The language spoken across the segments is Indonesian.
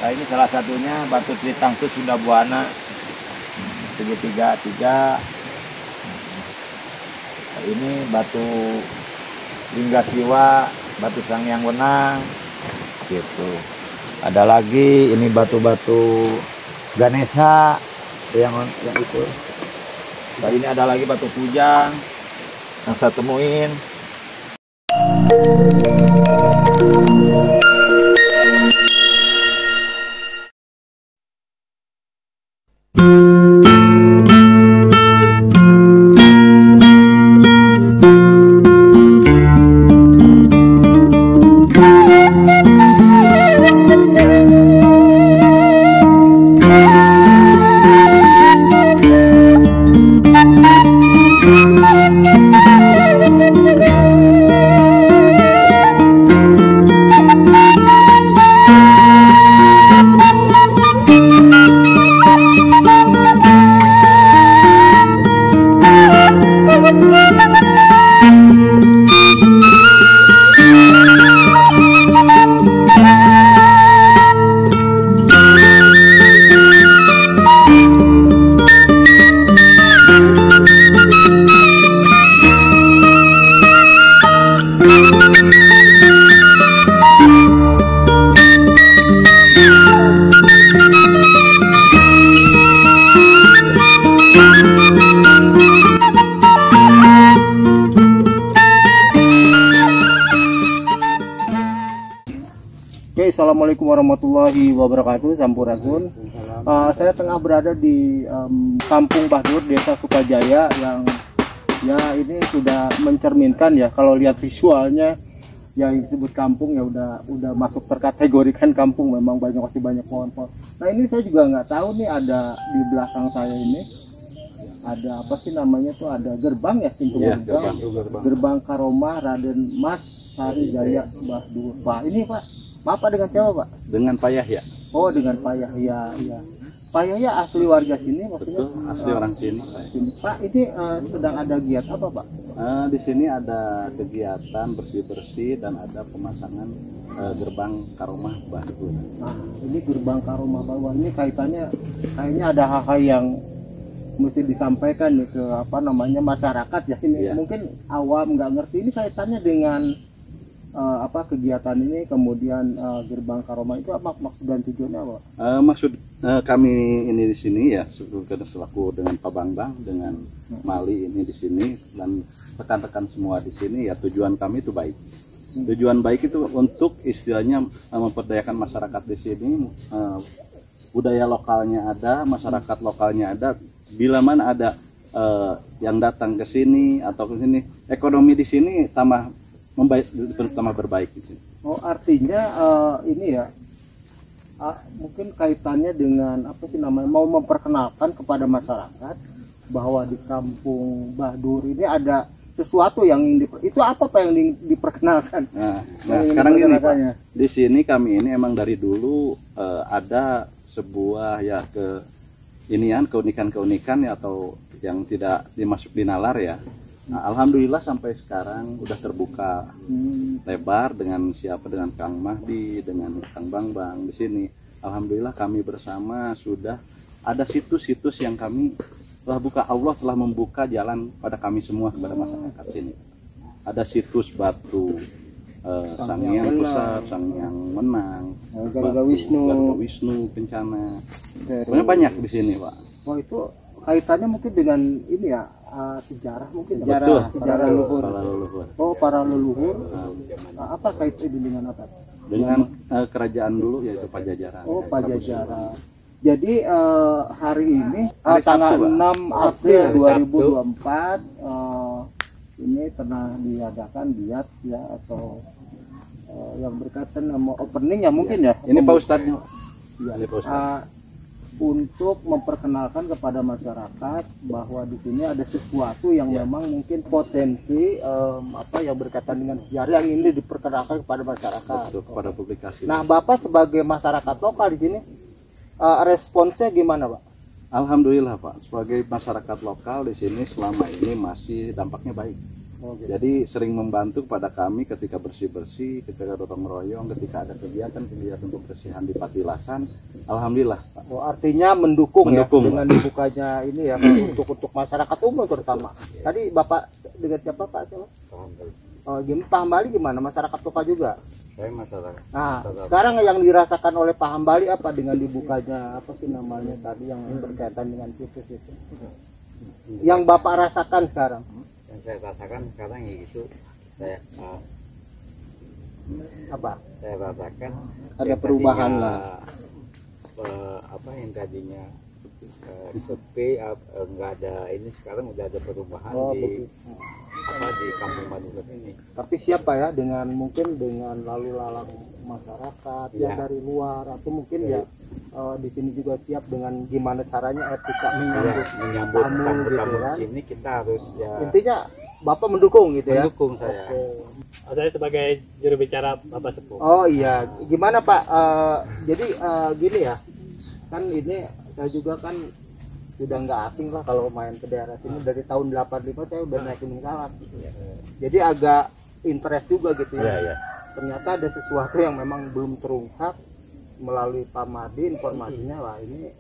Nah, ini salah satunya batu Tritangtus Sunda Buana segitiga 3. Nah, ini batu Lingga Siwa, batu Sangyang Wenang gitu. Ada lagi ini batu-batu Ganesha yang itu. Nah, ini ada lagi batu Pujang yang saya temuin. Assalamualaikum warahmatullahi wabarakatuh. Sampurasun. Saya tengah berada di Kampung Bahdur, Desa Sukajaya, yang ya ini sudah mencerminkan ya, kalau lihat visualnya yang disebut kampung ya udah masuk terkategorikan kampung. Memang masih banyak pohon-pohon. Nah, ini saya juga nggak tahu nih, ada di belakang saya ini ada apa sih namanya tuh, ada gerbang ya, pintu ya, gerbang Karomah Raden Mas Sari Jaya Bahdur. Pak, ini Pak, maaf Pak, dengan siapa Pak? Dengan Pak Yahya. Oh, dengan Pak Yahya, ya. Pak Yahya asli warga sini maksudnya? Betul, asli orang sini. Pak, ini sedang ada giat apa Pak? Di sini ada kegiatan bersih-bersih dan ada pemasangan gerbang Karomah Bahdur. Nah, ini gerbang Karomah Bahdur, ini kaitannya kayaknya ada hal-hal yang mesti disampaikan nih ke apa namanya masyarakat ya. Ini ya, mungkin awam nggak ngerti ini kaitannya dengan apa kegiatan ini, kemudian gerbang Karomah itu apa maksud dan tujuannya apa? Maksud kami ini di sini ya, selaku dengan Pak Bambang, dengan Mali ini di sini dan rekan-rekan semua di sini ya, tujuan kami itu baik. Tujuan baik itu untuk istilahnya memperdayakan masyarakat di sini, budaya lokalnya ada, masyarakat lokalnya ada. Bila mana ada yang datang ke sini atau ke sini, ekonomi di sini tambah berbaik di sini. Oh, artinya ini ya, mungkin kaitannya dengan apa sih namanya, mau memperkenalkan kepada masyarakat bahwa di Kampung Bahdur ini ada sesuatu yang itu apa Pak yang diperkenalkan? Nah sekarang ini Pak, di sini kami ini emang dari dulu ada sebuah ya keunikan-keunikan ya, atau yang tidak dimasuk di nalar ya. Nah, alhamdulillah sampai sekarang udah terbuka lebar dengan Kang Mahdi, dengan Kang Bambang di sini. Alhamdulillah kami bersama sudah ada situs-situs yang kami telah buka. Allah telah membuka jalan pada kami semua, kepada masyarakat sini. Ada situs batu Sangyang Pusat, Sangyang Wenang, Garuda Wisnu Kencana. Banyak di sini Pak. Oh, itu kaitannya mungkin dengan ini ya, sejarah mungkin. Sejarah leluhur. Oh, para leluhur. Apa kaitannya dengan apa? Dengan kerajaan dulu yaitu Pajajaran. Oh, Pajajaran. Jadi hari ini tanggal 6 April 2024 ini pernah diadakan giat ya, atau yang berkaitan sama opening ya mungkin ya. Ini Pak Ustadznya. Ya, untuk memperkenalkan kepada masyarakat bahwa di sini ada sesuatu yang memang mungkin potensi apa yang berkaitan dengan sejarah yang ini diperkenalkan kepada masyarakat. Betul, kepada publikasi. Nah, Bapak sebagai masyarakat lokal di sini responsnya gimana, Pak? Alhamdulillah Pak, sebagai masyarakat lokal di sini selama ini masih dampaknya baik. Jadi sering membantu kepada kami ketika bersih-bersih, ketika gotong royong, ketika ada kegiatan pembersihan di Patilasan. Alhamdulillah, Pak. Oh, artinya mendukung ya Mendukung. dengan dibukanya ini ya untuk masyarakat umum terutama. Tadi Bapak dengan siapa Pak? Siapa? Oh, Pak Hambali gimana? Masyarakat Toka juga? Saya masyarakat. Nah, sekarang yang dirasakan oleh Pak Hambali apa dengan dibukanya apa sih namanya tadi yang berkaitan dengan situs itu? Yang Bapak rasakan sekarang? Yang saya rasakan sekarang ya gitu, saya Apa? saya rasakan Ada yang perubahan tadinya, lah. Apa yang tadinya sepi, nggak ada ini, sekarang udah ada perubahan Oh, di begitu. di Kampung Madura ini. Tapi siapa ya dengan mungkin dengan lalu lalang masyarakat Ya. yang dari luar atau mungkin ya di sini juga siap dengan gimana caranya etika menyambut Menyambut tamu tamu gitu di kan. sini kita harus ya Intinya Bapak mendukung gitu ya. mendukung saya. Oke. Saya sebagai juru bicara Bapak Sepuh. Oh iya, gimana Pak? Jadi gini ya, kan ini saya juga kan sudah nggak asing lah kalau main ke daerah sini dari tahun 85 saya udah naik Gunung Salak. Jadi agak interest juga gitu ya. Iya, iya. Ternyata ada sesuatu yang memang belum terungkap melalui Pak Madi informasinya lah ini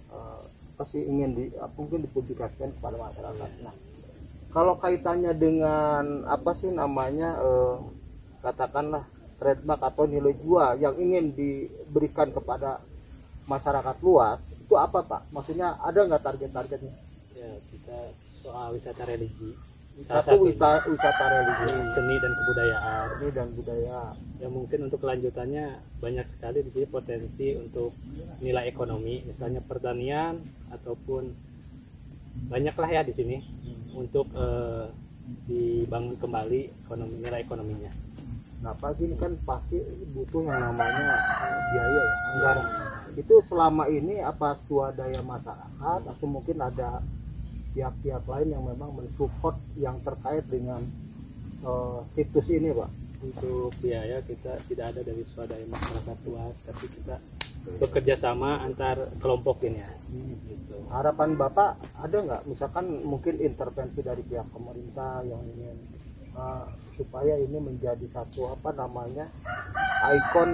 pasti ingin mungkin dipublikasikan kepada masyarakat. Nah, kalau kaitannya dengan apa sih namanya katakanlah trademark atau nilai jual yang ingin diberikan kepada masyarakat luas itu apa Pak? Maksudnya ada nggak target-targetnya? Ya, kita soal wisata religi. Satu wisata religi, Seni dan kebudayaan. ini dan budaya. Ya mungkin untuk kelanjutannya banyak sekali di sini potensi untuk nilai ekonomi, misalnya pertanian ataupun banyaklah ya di sini untuk dibangun kembali nilai ekonominya. Nah pagi ini kan pasti butuh yang namanya biaya ya, anggaran. Itu selama ini apa swadaya masyarakat atau mungkin ada pihak-pihak lain yang memang mensupport yang terkait dengan situs ini Pak? Untuk biaya kita tidak ada dari swadaya masyarakat luas, tapi kita bekerja sama antar kelompok ini ya. Gitu. Harapan Bapak ada nggak misalkan mungkin intervensi dari pihak pemerintah yang ingin supaya ini menjadi satu apa namanya ikon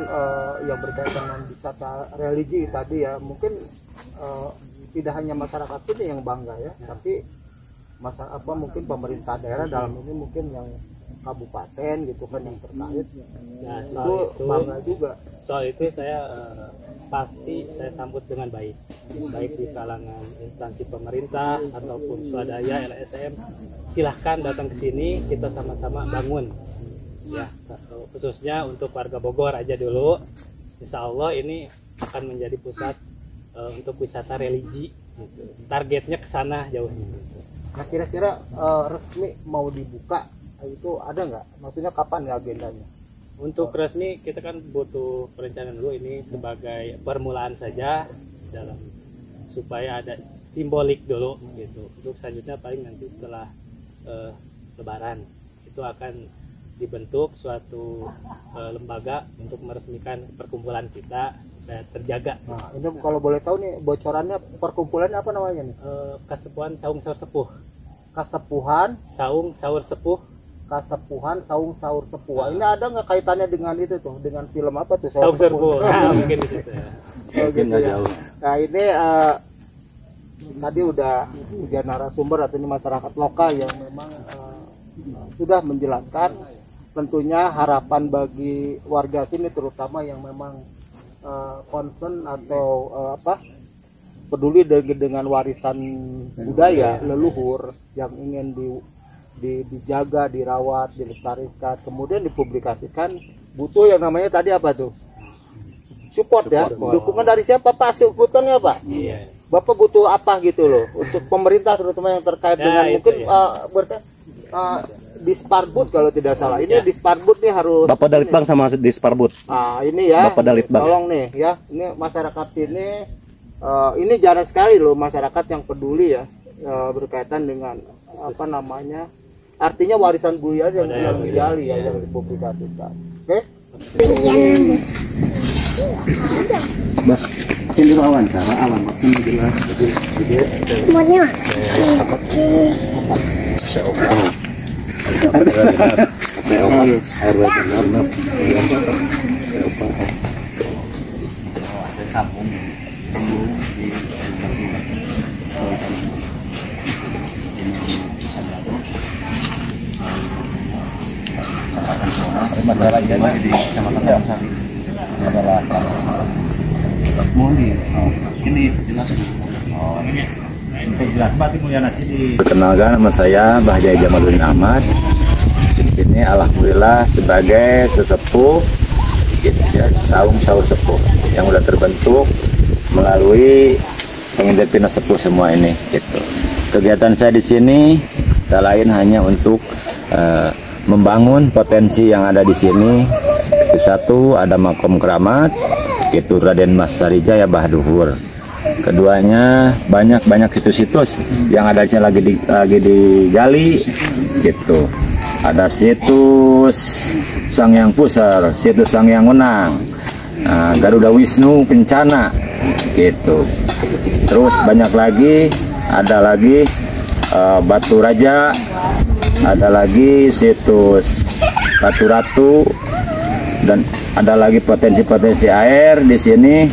yang berkaitan dengan wisata religi tadi ya, mungkin tidak hanya masyarakat sini yang bangga ya, tapi mungkin pemerintah daerah dalam ini mungkin yang kabupaten gitu kan yang terkait Nah, itu bangga juga. soal itu saya pasti saya sambut dengan baik di kalangan instansi pemerintah ataupun swadaya LSM. Silahkan datang ke sini, kita sama-sama bangun ya, khususnya untuk warga Bogor aja dulu. Insya Allah ini akan menjadi pusat untuk wisata religi gitu. Targetnya ke sana jauhnya gitu. Nah kira-kira resmi mau dibuka itu ada nggak? Maksudnya kapan ya agendanya? Untuk resmi kita kan butuh perencanaan dulu, ini sebagai permulaan saja dalam supaya ada simbolik dulu gitu. Untuk selanjutnya paling nanti setelah Lebaran itu akan dibentuk suatu lembaga untuk meresmikan perkumpulan kita supaya terjaga. Nah ini kalau boleh tahu nih bocorannya perkumpulan apa namanya nih? Kasepuhan Saung Saur Sepuh. Kasepuhan Saung Saur Sepuh. Kasepuhan Saung Saur Sepuh. Ini ada nggak kaitannya dengan itu tuh? Dengan film apa tuh? Saung Sepuh. Nah, mungkin di situ ya. Mungkin nggak ya. jauh. Nah ini tadi udah tiga narasumber atau ini masyarakat lokal yang memang sudah menjelaskan tentunya harapan bagi warga sini terutama yang memang concern atau peduli dengan warisan budaya leluhur yang ingin dijaga, dirawat, dilestarikan, kemudian dipublikasikan. Butuh yang namanya tadi apa tuh? Support ya. Dukungan dari siapa Pak? Supportnya Pak? Iya. Bapak butuh apa gitu loh untuk pemerintah terutama yang terkait dengan itu mungkin ya. Disparbud kalau tidak salah. Ini Disparbud nih harus Bapak Dalitbang sama Disparbud. ini ya. Bapak Dalitbang. Tolong nih ya. Ini masyarakat sini ini jarang sekali loh masyarakat yang peduli ya berkaitan dengan apa namanya? Artinya warisan budaya yang digali ya yang dipublikasikan. Oke? Bah, ini wawancara alamatnya jelas. Masalah di Kecamatan Tawangsari. Masalah ini jelas. Oh, ini jelas banget mulia nasi di. Perkenalkan, nama saya Bahjaya Jamaluddin Ahmad. Di sini alhamdulillah sebagai sesepuh gitu ya, saung sepuh yang udah terbentuk melalui pengintip sepuh semua ini gitu. Kegiatan saya di sini tak lain hanya untuk membangun potensi yang ada di sini. Itu satu, ada makom keramat, itu Raden Mas Sarijaya Bahduhur. Keduanya banyak situs-situs yang ada lagi digali gitu. Ada situs Sangyang Pusar, situs Sangyang Wenang, Garuda Wisnu Kencana gitu. Terus banyak lagi, ada lagi Batu Raja, ada lagi situs Batu Ratu, dan ada lagi potensi-potensi air di sini,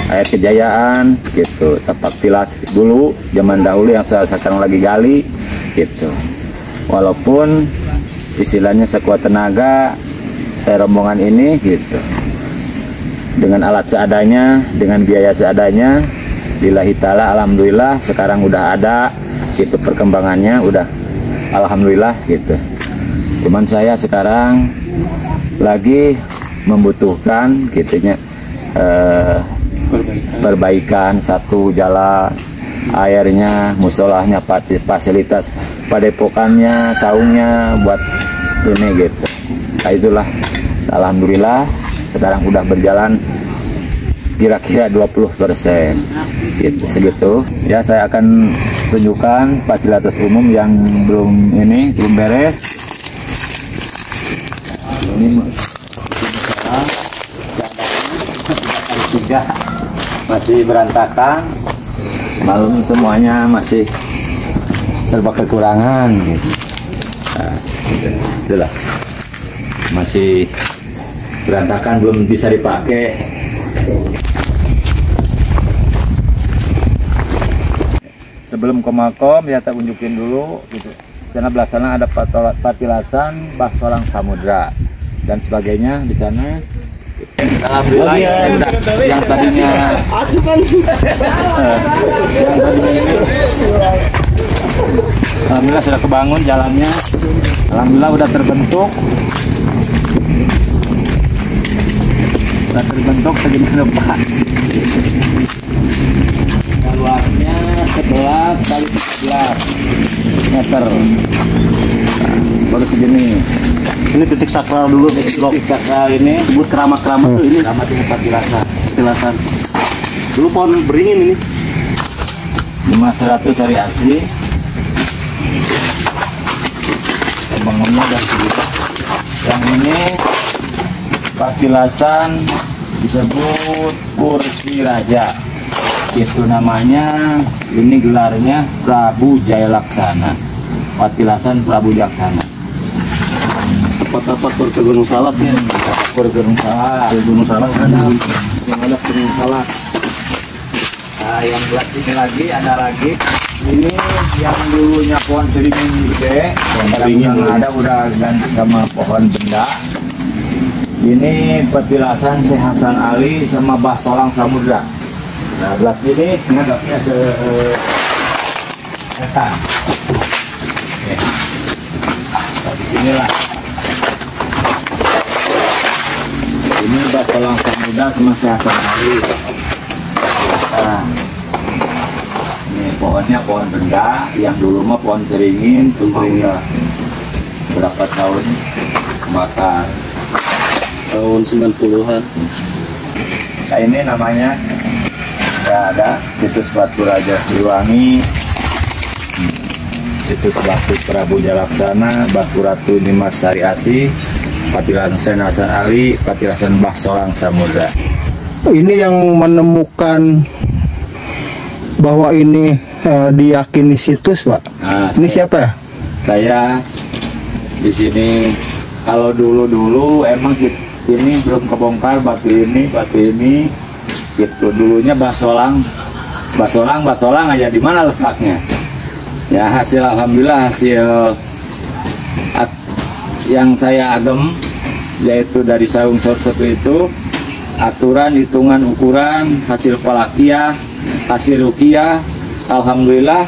air kejayaan gitu. Tapak tilas dulu zaman dahulu yang sekarang lagi gali gitu. Walaupun istilahnya sekuat tenaga saya rombongan ini gitu, dengan alat seadanya, dengan biaya seadanya, lillahi ta'ala, alhamdulillah sekarang udah ada gitu perkembangannya, udah alhamdulillah gitu. Cuman saya sekarang lagi membutuhkan gitunya perbaikan satu jalan, airnya, musolahnya, fasilitas padepokannya, saungnya buat ini gitu. Nah, itulah alhamdulillah sekarang udah berjalan kira-kira 20% gitu, segitu ya. Saya akan tunjukkan fasilitas umum yang belum beres. Ini tiga masih berantakan, malam semuanya masih serba kekurangan gitu. Nah, itulah masih berantakan, belum bisa dipakai. Sebelum ke makom ya tak unjukin dulu gitu. Sana belah sana ada patilasan Bahsolang Samudra dan sebagainya di sana. Alhamdulillah saya udah yang tadinya alhamdulillah sudah kebangun jalannya. Alhamdulillah udah terbentuk. Segini ke depan. Luasnya 11 kali 11 meter. Baru segini. Ini titik sakral dulu. Titik sakral ini Sebut keramat-keramat tuh ini. keramat ini patilasan. Dulu pohon beringin ini. 500 hari asli. Bangunnya dan segitu. Yang ini patilasan disebut kursi raja. Itu namanya, ini gelarnya Prabu Jaya Laksana. Patilasan Prabu Laksana. Tempat-tempat ke Gunung Salak ya. Gunung Salak. Gunung Salak ada. Yang ada Gunung Salak. Nah, yang belah sini lagi ada lagi. Ini yang dulunya pohon beringin gede. Pohon beringin yang ada udah ganti sama pohon benda. Ini petilasan Syekh Hasan Ali sama Bahsolang Samudra. Nah, belah sini ngadapnya ke etan. Nah, di sinilah. Ini Bahsolang Samudra sama Syekh Hasan Ali. Nah, ini pohonnya pohon benda, yang dulu mah pohon seringin, cuma udah berapa tahun kemakan. Tahun 90-an. Nah, ini namanya ya, ada situs Batu Raja Siliwangi, situs Batu Prabu Jalaksana, Batu Ratu Dimas Sari Asih, Patilasan Hasan Ali, Patilasan Bahsolang Samudra. Ini yang menemukan bahwa ini diyakini situs, Pak. Nah, Ini siapa ya? Saya di sini. Kalau dulu emang ini belum kebongkar batu ini gitu. Dulunya basolang aja, di mana letaknya. Ya hasil alhamdulillah hasil yang saya agem yaitu dari saung satu itu, aturan hitungan ukuran hasil palakiah, hasil rukiah, alhamdulillah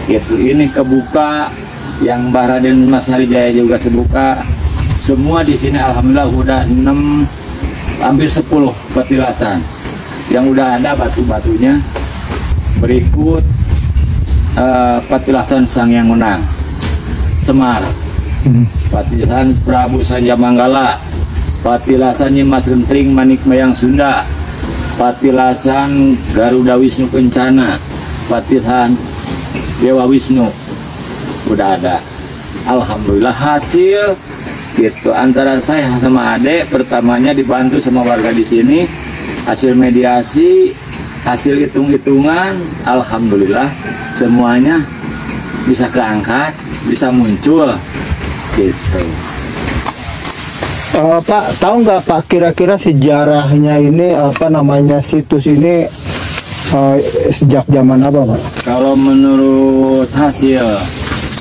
gitu. Ini kebuka, yang Mbah Raden Mas Harijaya juga sebuka. Semua di sini alhamdulillah udah 6 hampir 10 petilasan yang udah ada batu-batunya. Berikut petilasan Sang Yang Menang Semar, petilasan Prabu Sanjamanggala, petilasan Nyimas Gentring Manik Mayang Sunda, petilasan Garuda Wisnu Kencana, petilasan Dewa Wisnu udah ada. Alhamdulillah hasil gitu antara saya sama adek, pertamanya dibantu sama warga di sini, hasil mediasi, hasil hitung-hitungan, alhamdulillah semuanya bisa keangkat, bisa muncul gitu. Pak, tahu nggak Pak kira-kira sejarahnya ini apa namanya situs ini sejak zaman apa Pak? Kalau menurut hasil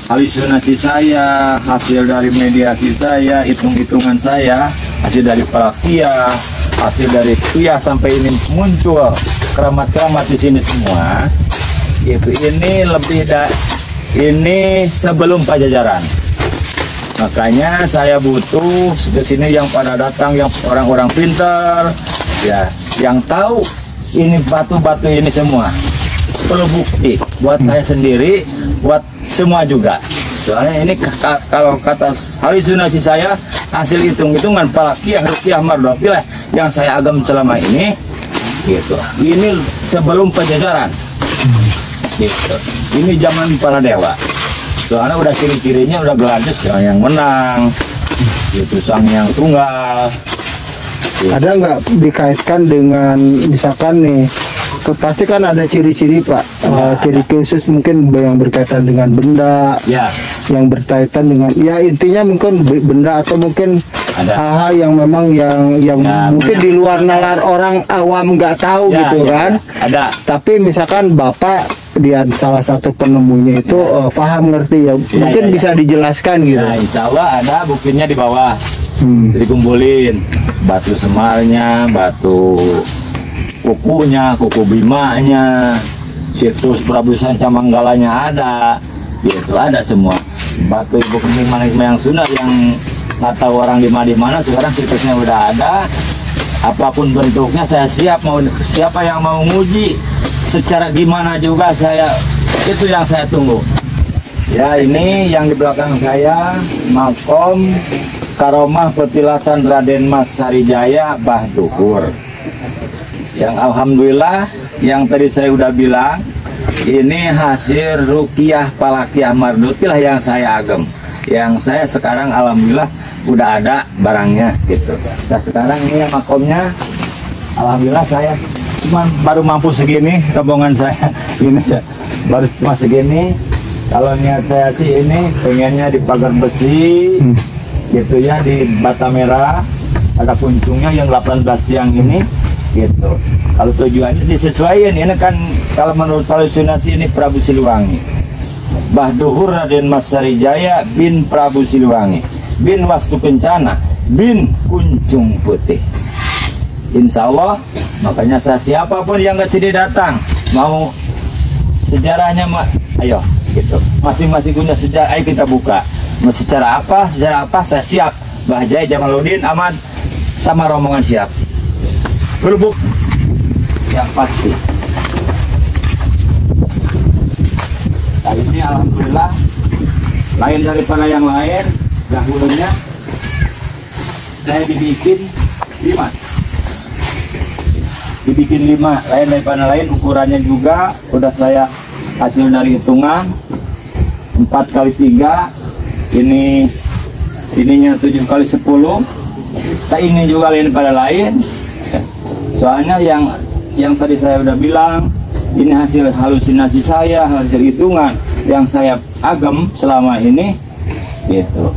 halusinasi saya, hasil dari mediasi saya, hitung-hitungan saya, hasil dari palakia, hasil dari kia sampai ini muncul keramat-keramat di sini semua. Itu ini lebih ini sebelum Pajajaran. Makanya saya butuh ke sini yang pada datang, yang orang-orang pintar, ya, yang tahu ini batu-batu ini semua. Perlu bukti buat saya sendiri, buat semua juga. Soalnya ini kalau kata halusinasi saya, hasil hitung-hitungan palakiah, rukiah, mardotilah yang saya agam selama ini, gitu. Ini sebelum Pajajaran, gitu. Ini zaman para dewa. Soalnya udah ciri-cirinya udah Gladys yang menang, gitu, Sang Yang Tunggal. Gitu. Ada nggak dikaitkan dengan misalkan nih? Pasti kan ada ciri-ciri Pak, ciri khusus mungkin yang berkaitan dengan benda, ya, yang berkaitan dengan, ya intinya mungkin benda atau mungkin hal-hal yang memang yang ya, mungkin di luar nalar orang awam nggak tahu ya, gitu ya, kan. Ada. Tapi misalkan Bapak dia salah satu penemunya itu paham ngerti ya, mungkin bisa dijelaskan gitu. Nah, insya Allah ada buktinya di bawah, dikumpulin batu semarnya, batu kukunya, kuku bimanya, situs Prabu Sancamanggalanya ada, gitu, ada semua. Batu Ibu Kenting Manik Mayang Sunda yang nggak tahu orang di mana, sekarang situsnya udah ada. Apapun bentuknya saya siap, mau siapa yang mau nguji secara gimana juga saya, itu yang saya tunggu. Ya, ini yang di belakang saya makom karomah petilasan Raden Mas Harijaya Bah Duhur. Yang alhamdulillah yang tadi saya udah bilang, ini hasil rukiah palakiah mardotilah yang saya agem. Yang saya sekarang alhamdulillah udah ada barangnya gitu. Nah sekarang ini yang makomnya alhamdulillah saya cuma baru mampu segini, rombongan saya ini baru cuma segini. Kalau niat saya sih ini pengennya di pagar besi gitu ya, di bata merah ada kuncungnya yang 18 tiang ini gitu. Kalau tujuannya disesuaikan, ini kan kalau menurut halusinasi ini Prabu Siliwangi, Bah Duhur Raden Mas Harijaya bin Prabu Siliwangi bin Wastu Kencana bin Kuncung Putih. Insya Allah, makanya saya siapapun yang ke sini datang mau sejarahnya, ayo gitu, masing-masing punya sejarah, ayo kita buka. Mau secara apa saya siap. Mbah Jaya Jamaluddin Ahmad sama rombongan siap. Berbuk yang pasti. Nah ini alhamdulillah lain daripada yang lain. Dahulunya saya dibikin 5, lain daripada lain, ukurannya juga udah saya hasil dari hitungan 4x3, ininya 7x10. Tak ini juga lain pada lain. Soalnya yang tadi saya udah bilang, ini hasil halusinasi saya, hasil hitungan yang saya agem selama ini, gitu.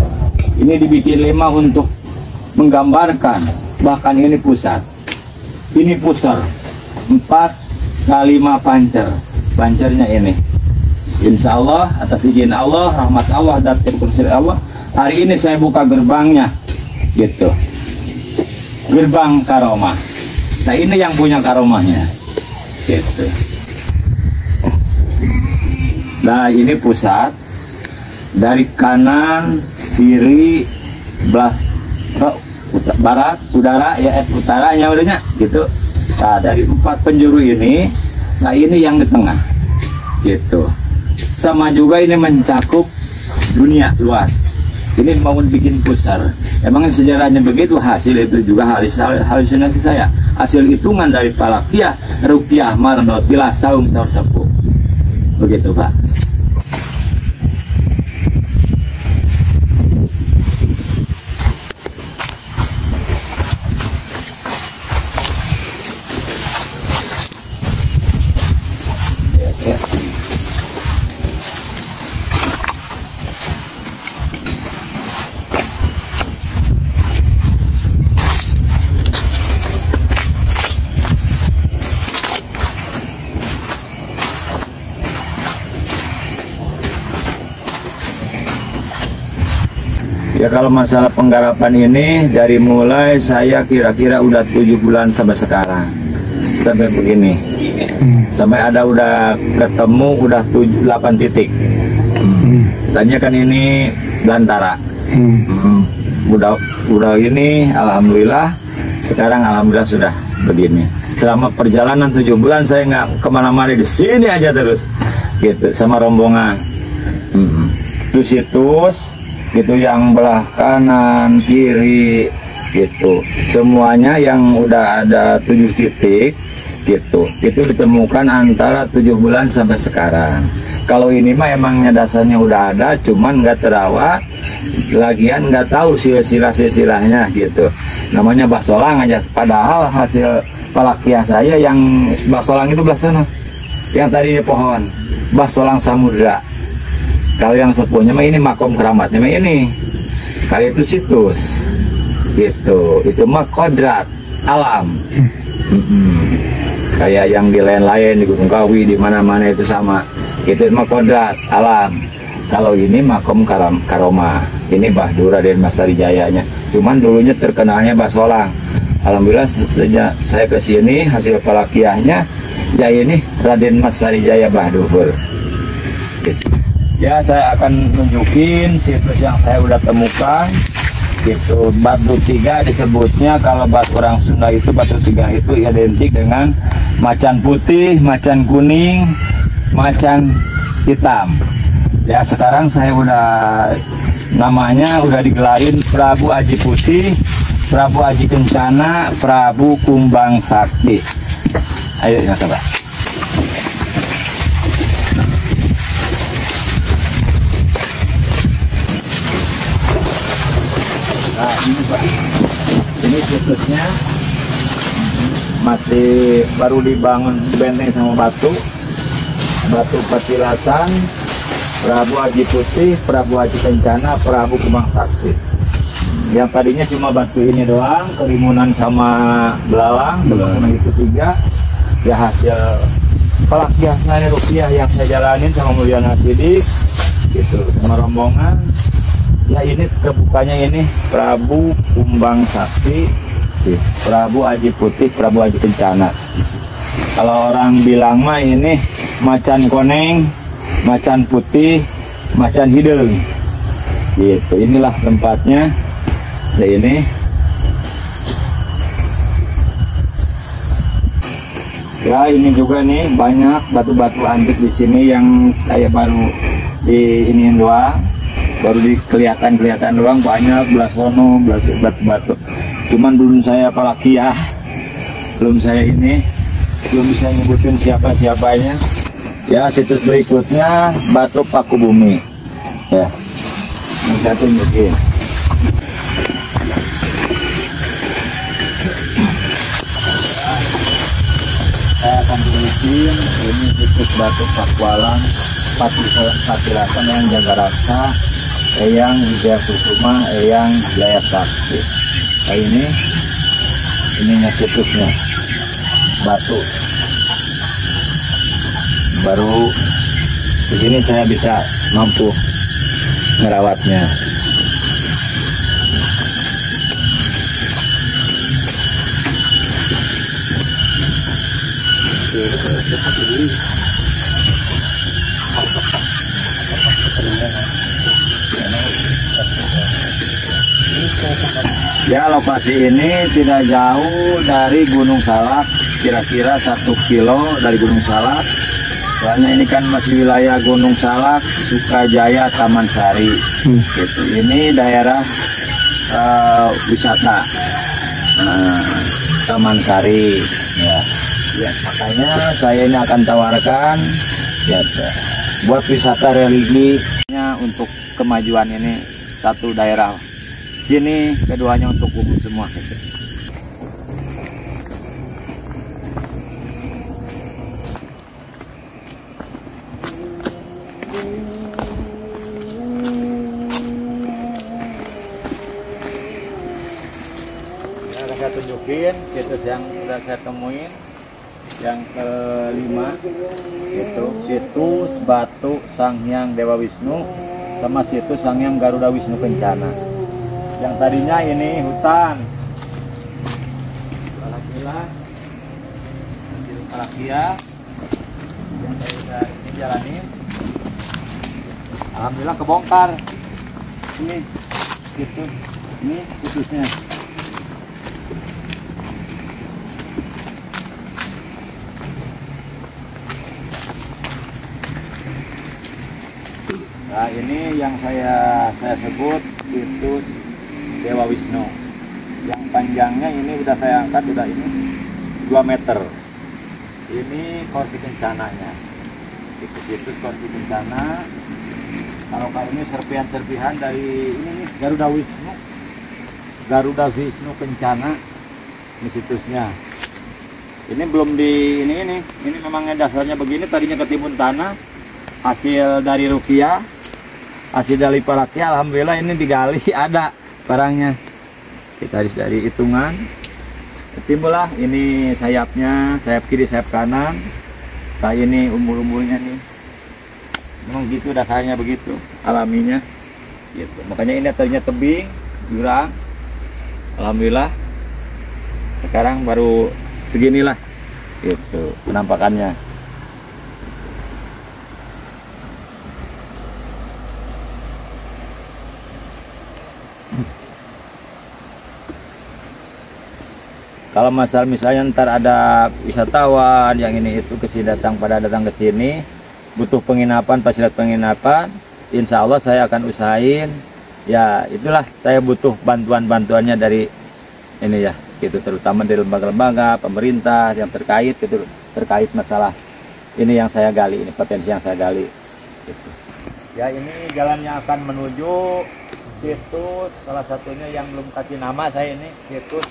Ini dibikin 5 untuk menggambarkan, bahkan ini pusat. Ini pusar 4x5 pancer. Pancernya ini. Insya Allah atas izin Allah, rahmat Allah, dan kursi Allah, hari ini saya buka gerbangnya, gitu. Gerbang karomah. Nah ini yang punya karomahnya, gitu. Nah ini pusat dari kanan, kiri, belah barat, udara ya, utaranya udahnya, gitu. Nah dari 4 penjuru ini, nah ini yang di tengah, gitu. Sama juga ini mencakup dunia luas. Ini mau bikin pusar. Emang sejarahnya begitu, hasil itu juga halusinasi saya. Hasil hitungan dari Palakia, Rupiah, Marno, Tila, Saung, Saur, Sepuh. Begitu Pak. Ya kalau masalah penggarapan ini dari mulai saya kira-kira udah 7 bulan sampai sekarang, sampai begini, sampai ada udah ketemu udah 8 titik. Tadinya kan ini belantara, udah ini alhamdulillah, sekarang alhamdulillah sudah begini. Selama perjalanan 7 bulan saya nggak kemana-mana, di sini aja terus, gitu, sama rombongan. Itu situs gitu yang belah kanan kiri gitu, semuanya yang udah ada 7 titik gitu, itu ditemukan antara 7 bulan sampai sekarang. Kalau ini mah emangnya dasarnya udah ada, cuman nggak terawat, lagian nggak tahu silsilah-silsilahnya gitu, namanya basolang aja. Padahal hasil Palakia saya yang basolang itu belah sana, yang tadi di pohon basolang samudra. Kalau yang sepuhnya mah ini makom keramatnya mah ini. Kalau itu situs, gitu. Itu mah kodrat alam. Kayak yang di lain-lain di Gunung Kawi, di mana-mana itu sama. Itu mah kodrat alam. Kalau ini makom karomah. Ini Bahdur Raden Mas Sarijayanya. Cuman dulunya terkenalnya Basolang. Alhamdulillah sejak saya ke sini hasil palakiahnya ya ini Raden Mas Sarijaya Bahdur. Gitu. Ya saya akan nunjukin situs yang saya udah temukan gitu. Batu 3 disebutnya, kalau batu orang Sunda itu batu 3 itu identik dengan macan putih, macan kuning, macan hitam. Ya sekarang saya udah namanya udah digelarin Prabu Aji Putih, Prabu Aji Kencana, Prabu Kumbang Sakti. Ayo ya coba. Nah ini Pak, ini situsnya masih baru dibangun benteng sama batu petilasan Prabu Aji Putih, Prabu Aji Kencana, Prabu Kumbang Sakti. Yang tadinya cuma batu ini doang, kerimunan sama belalang, sama itu 3. Ya hasil palakiah saya Rupiah yang saya jalanin sama Mulyana Sidik gitu, sama rombongan. Ya ini kebukanya ini Prabu Kumbang Sakti, Prabu Aji Putih, Prabu Aji Kencana. Kalau orang bilang mah ini macan koneng, macan putih, macan hidung. Gitu. Inilah tempatnya. Nah ini. Ya ini juga nih banyak batu-batu antik di sini yang saya baru di iniin doang. Baru kelihatan doang, banyak belah sono, batu-batu. Cuman belum saya palakiah, belum bisa nyebutin siapa-siapanya. Ya situs berikutnya Batu Paku Bumi. Ya, ini saya tunjukin. Saya akan tunjukin ini situs Batu Pakualang, Patilasan yang jaga rasa. Eyang Wijaya Kusuma, Eyang Jaya Sakti. Nah, ininya situsnya batu. Baru begini saya bisa mampu merawatnya. Ya, lokasi ini tidak jauh dari Gunung Salak, kira-kira 1 kilo dari Gunung Salak. Soalnya ini kan masih wilayah Gunung Salak, Sukajaya, Taman Sari. Gitu. Ini daerah wisata Taman Sari. Ya. Ya, makanya saya ini akan tawarkan ya, buat wisata religinya untuk kemajuan ini satu daerah. Sini keduanya untuk umum semua. Saya tunjukin situs yang sudah saya temuin. Yang kelima itu situs Batu Sanghyang Dewa Wisnu sama situs Sanghyang Garuda Wisnu Kencana. Yang tadinya ini hutan. Alhamdulillah yang saya udah ini jalanin. Alhamdulillah kebongkar. Ini situs, ini situsnya. Nah, ini yang saya sebut situs Dewa Wisnu. Yang panjangnya ini udah saya angkat, udah ini 2 meter. Ini kursi kencananya. Itu situs kursi kencana. Kalau ini serpihan-serpihan dari ini nih, Garuda Wisnu. Garuda Wisnu Kencana. Ini situsnya. Ini belum di ini memangnya dasarnya begini, tadinya ketimbun tanah. Hasil dari rupiah, hasil dari palaknya, alhamdulillah ini digali ada barangnya. Kita dari hitungan timbullah ini sayapnya, sayap kiri, sayap kanan. Nah, ini umur-umurnya nih memang gitu, dasarnya begitu alaminya gitu. Makanya ini tadinya tebing jurang, alhamdulillah sekarang baru seginilah gitu penampakannya. Kalau masalah misalnya ntar ada wisatawan yang ini itu datang ke sini butuh penginapan, fasilitas penginapan, insya Allah saya akan usahain. Ya itulah, saya butuh bantuannya dari ini ya, gitu, terutama dari lembaga-lembaga pemerintah yang terkait gitu, terkait masalah ini yang saya gali, ini potensi yang saya gali. Gitu. Ya ini jalannya akan menuju situs, salah satunya yang belum kasih nama saya ini situs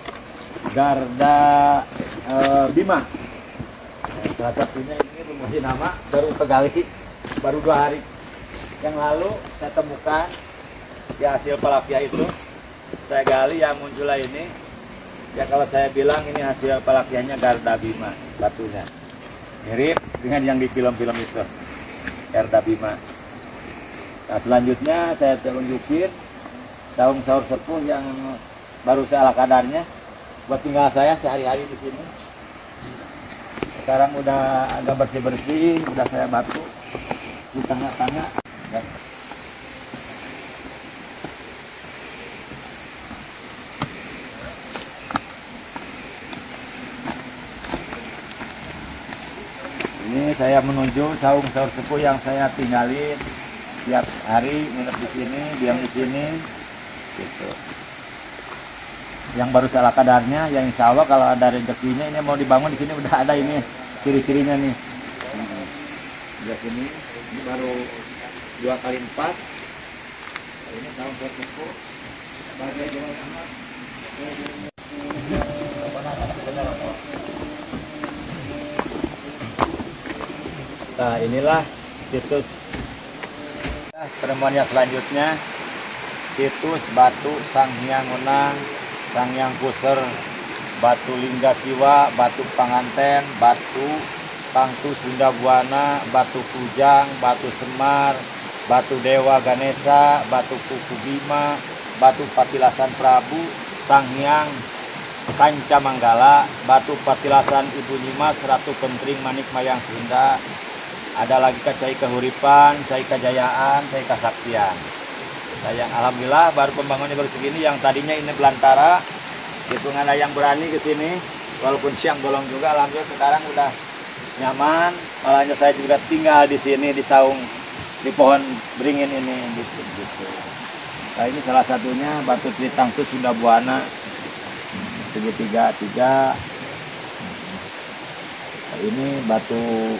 Garda Bima. Salah satunya ini belum kasih nama, baru kegali, baru 2 hari yang lalu saya temukan ya hasil palapia itu. Saya gali yang muncullah ini. Ya kalau saya bilang ini hasil palakiannya Garda Bima, batunya mirip dengan yang di film-film itu, Garda Bima. Nah selanjutnya saya tunjukin saung saur sepuh yang baru saya ala kadarnya buat tinggal saya sehari-hari di sini. Sekarang udah agak bersih-bersih, udah saya batu di tengah-tengah. Ya. Ini saya menuju saung saur sepuh yang saya tinggalin tiap hari, nginep di sini, diam di sini, gitu. Yang baru salah kadarnya, yang insya Allah kalau ada rezekinya ini mau dibangun di sini udah ada ini ciri-cirinya nih. Di sini ini baru 2 kali 4. Ini saung saur sepuh. Bagai jalan amat. Nah inilah situs penemuan yang selanjutnya. situs batu Sang Hyang Wenang, Sang Hyang Puser, batu Lingga Siwa, batu Panganten, batu Tangtu Sunda Buana, batu Kujang, batu Semar, batu Dewa Ganesha, batu Kuku Bima, batu Patilasan Prabu, Sang Hyang Kanca Manggala, batu Patilasan Ibu Nyimas, Ratu Kentring Manik Mayang Sunda. Ada lagi Cai Kahuripan, Cai Kajayaan, Cai Kasaktian. Nah, yang alhamdulillah baru pembangunnya baru segini. Yang tadinya ini belantara, itu nggak ada yang berani ke sini. Walaupun siang bolong juga, alhamdulillah sekarang udah nyaman. Malahnya saya juga tinggal di sini di saung di pohon beringin ini gitu. Nah, ini salah satunya batu Tritangtu Sunda Buana segitiga 3. Nah, ini batu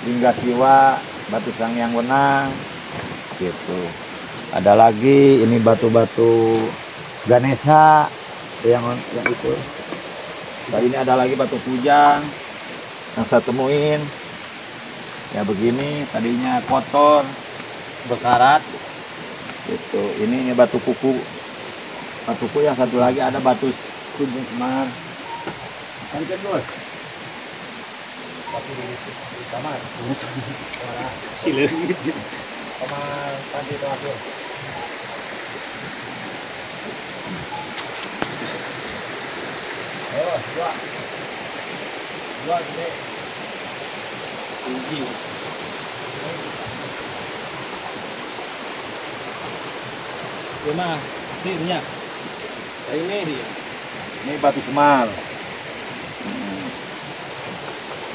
Lingga Siwa, batu Sang Hyang Wenang gitu. Ada lagi ini batu-batu Ganesha yang itu. Nah, ini ada lagi batu Kujang yang saya temuin ya begini, tadinya kotor berkarat gitu. Ini batu kuku yang satu lagi ada batu Kunjung Semar kan bos batu di kamar silir kamar tadi terakhir. Ayo dua gede uji Gimana? Aslinya? nah, ini batu Semar.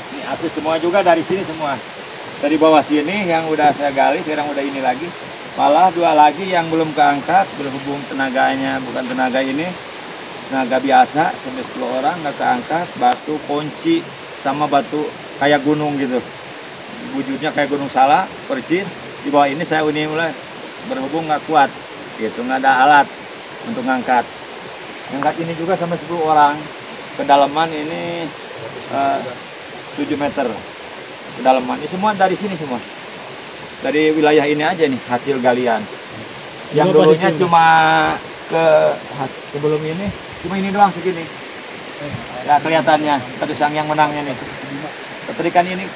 Ini asli semua juga dari sini semua. Dari bawah sini yang udah saya gali, sekarang udah ini lagi. Malah 2 lagi yang belum keangkat, berhubung tenaganya bukan tenaga ini, tenaga biasa sampai 10 orang nggak keangkat. Batu kunci sama batu kayak gunung gitu. Wujudnya kayak gunung Salak, percis. Di bawah ini saya ini mulai berhubung nggak kuat, gitu nggak ada alat untuk ngangkat. Ngangkat ini juga sampai 10 orang. Kedalaman ini 7 meter kedalaman. Ini semua dari sini semua. Dari wilayah ini aja nih hasil galian. Yang dulunya cuma ke sebelum ini cuma ini doang segini. Ya kelihatannya tadi Sang Hyang Wenangnya nih. Keterikan ini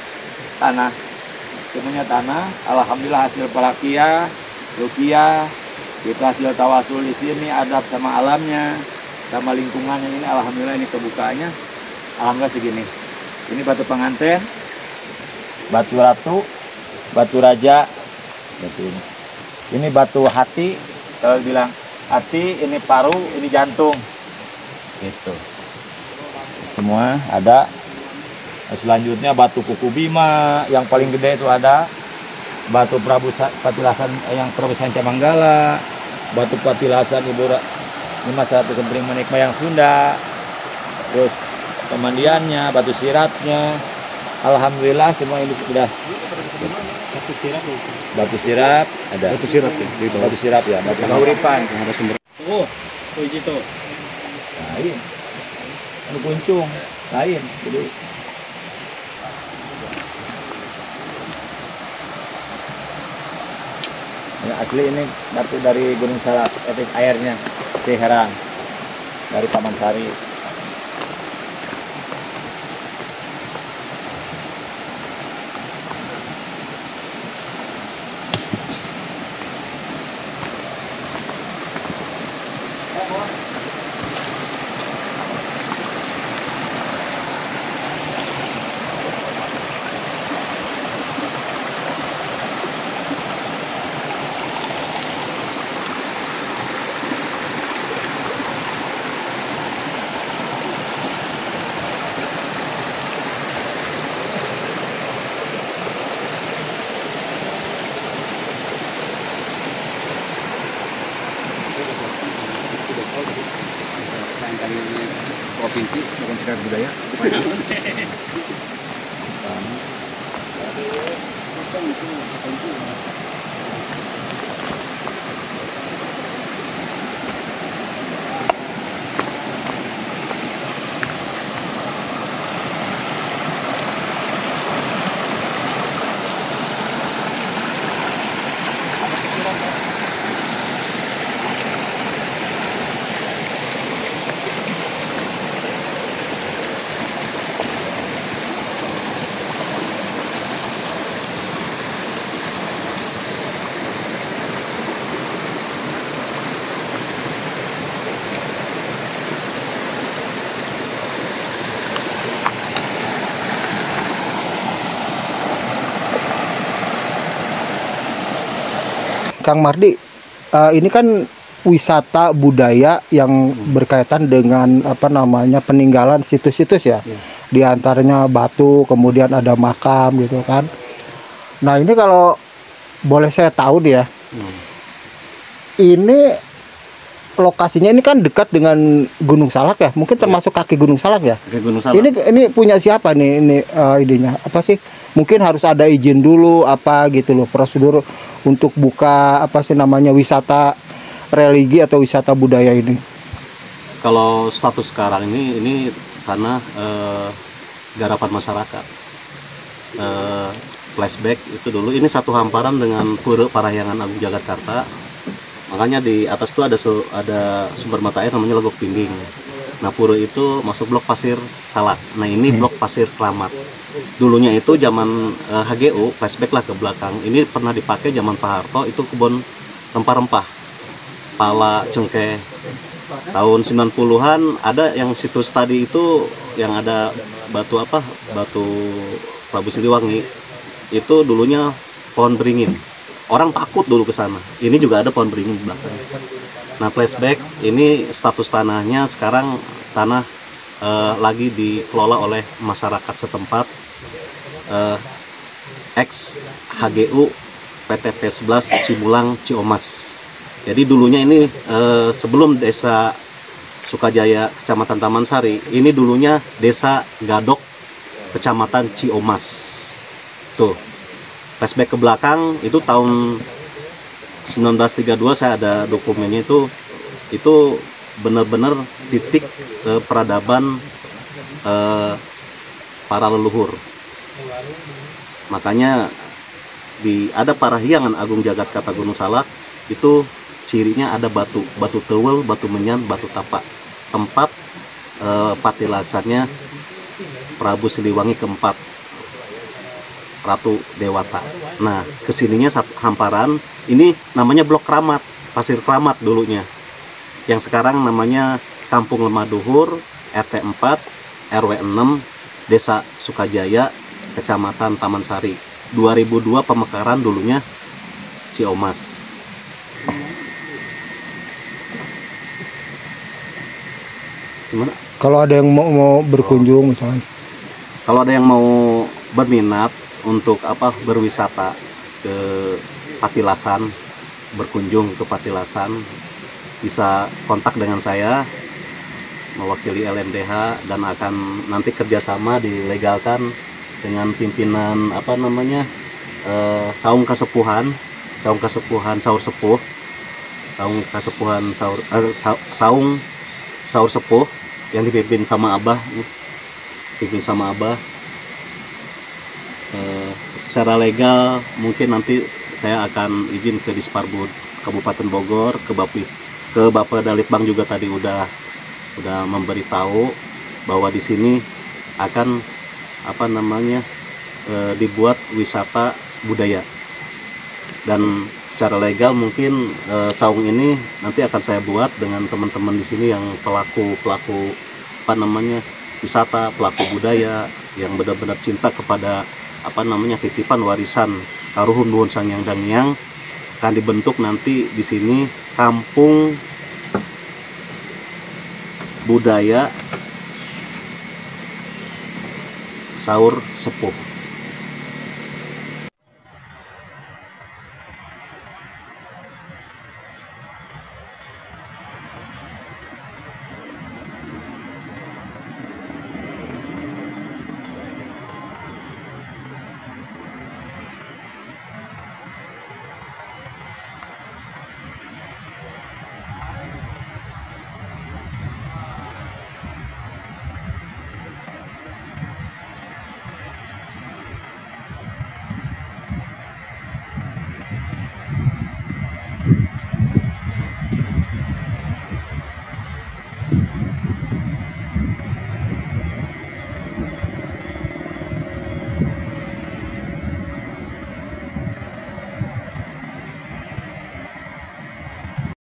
tanah. Semuanya tanah. Alhamdulillah hasil palakia, rukiah, itu hasil tawasul di sini, adab sama alamnya, sama lingkungannya ini. Alhamdulillah ini kebukanya. Alhamdulillah segini. Ini batu Panganten, batu Ratu, batu Raja, batu ini. Ini batu hati, kalau bilang hati, ini paru, ini jantung, gitu. Semua ada. Selanjutnya batu Kuku Bima, yang paling gede itu ada. Batu Patilasan yang Prabu Sanca Manggala, batu Patilasan Ibu Nyimas Ratu Kentring Manik Mayang Sunda, terus pemandiannya, batu siratnya. Alhamdulillah semua ini sudah. Batu sirap ada. Batu sirap ya. Batu sirap ya. Batu Kahuripan. Ada sumber. Oh, itu. Lain. Anu kuncung. Lain. Jadi ya, asli ini batu dari Gunung Salak, etik airnya Ciherang dari Taman Sari. Provinsi bukan sekedar budaya. Kang Mardi, ini kan wisata budaya yang berkaitan dengan apa namanya peninggalan situs-situs ya. Di antaranya batu, kemudian ada makam gitu kan. Nah, ini kalau boleh saya tahu nih ya. Ini lokasinya ini kan dekat dengan Gunung Salak ya. Mungkin termasuk kaki Gunung Salak ya. Kaki Gunung Salak. Ini punya siapa nih ini idenya? Apa sih? Mungkin harus ada izin dulu apa gitu loh, prosedur untuk buka apa sih namanya wisata religi atau wisata budaya ini. Kalau status sekarang ini karena garapan masyarakat. Flashback itu dulu ini satu hamparan dengan Pura Parahyangan Agung Jagakarta. Makanya di atas itu ada sumber mata air namanya Legok Pingging. Nah, Pura itu masuk blok pasir Salak. Nah, ini blok pasir Keramat. Dulunya itu zaman HGU, flashback lah ke belakang. Ini pernah dipakai zaman Pak Harto, itu kebun rempah-rempah. Pala, cengkeh. Tahun 90-an ada yang situs tadi itu yang ada batu Prabu Siliwangi. Itu dulunya pohon beringin. Orang takut dulu ke sana. Ini juga ada pohon beringin di belakang. Nah, flashback ini status tanahnya sekarang tanah lagi dikelola oleh masyarakat setempat, ex HGU PT P11 Cibulang Ciomas. Jadi dulunya ini sebelum desa Sukajaya Kecamatan Taman Sari, ini dulunya desa Gadok Kecamatan Ciomas. Tuh, flashback ke belakang itu tahun 1932 saya ada dokumennya itu benar-benar titik peradaban para leluhur. Makanya ada Parahyangan Agung Jagakarta Gunung Salak itu cirinya ada batu tewel, batu menyan, batu tapak. Tempat patilasannya Prabu Siliwangi keempat, Ratu Dewata. Nah, kesininya hamparan ini namanya Blok Keramat, Pasir Keramat dulunya. Yang sekarang namanya Kampung Lemah Duhur, RT 4, RW 6, Desa Sukajaya, Kecamatan Taman Sari. 2002 pemekaran dulunya Ciomas. Gimana? Kalau ada yang mau berkunjung misalnya. Kalau ada yang mau berminat untuk berwisata ke Patilasan, berkunjung ke Patilasan, bisa kontak dengan saya mewakili LMDH dan akan nanti kerjasama dilegalkan dengan pimpinan Saung Kasepuhan Saur Sepuh, Saung Saur Sepuh yang dipimpin sama Abah, secara legal mungkin nanti saya akan izin ke Disparbud Kabupaten Bogor, ke Bapak Dalitbang juga tadi udah memberitahu bahwa di sini akan dibuat wisata budaya. Dan secara legal mungkin saung ini nanti akan saya buat dengan teman-teman di sini yang pelaku wisata, pelaku budaya yang benar-benar cinta kepada titipan warisan Karuhun Nuhun Sangyang Dangyang. Akan dibentuk nanti di sini kampung budaya Saur Sepuh.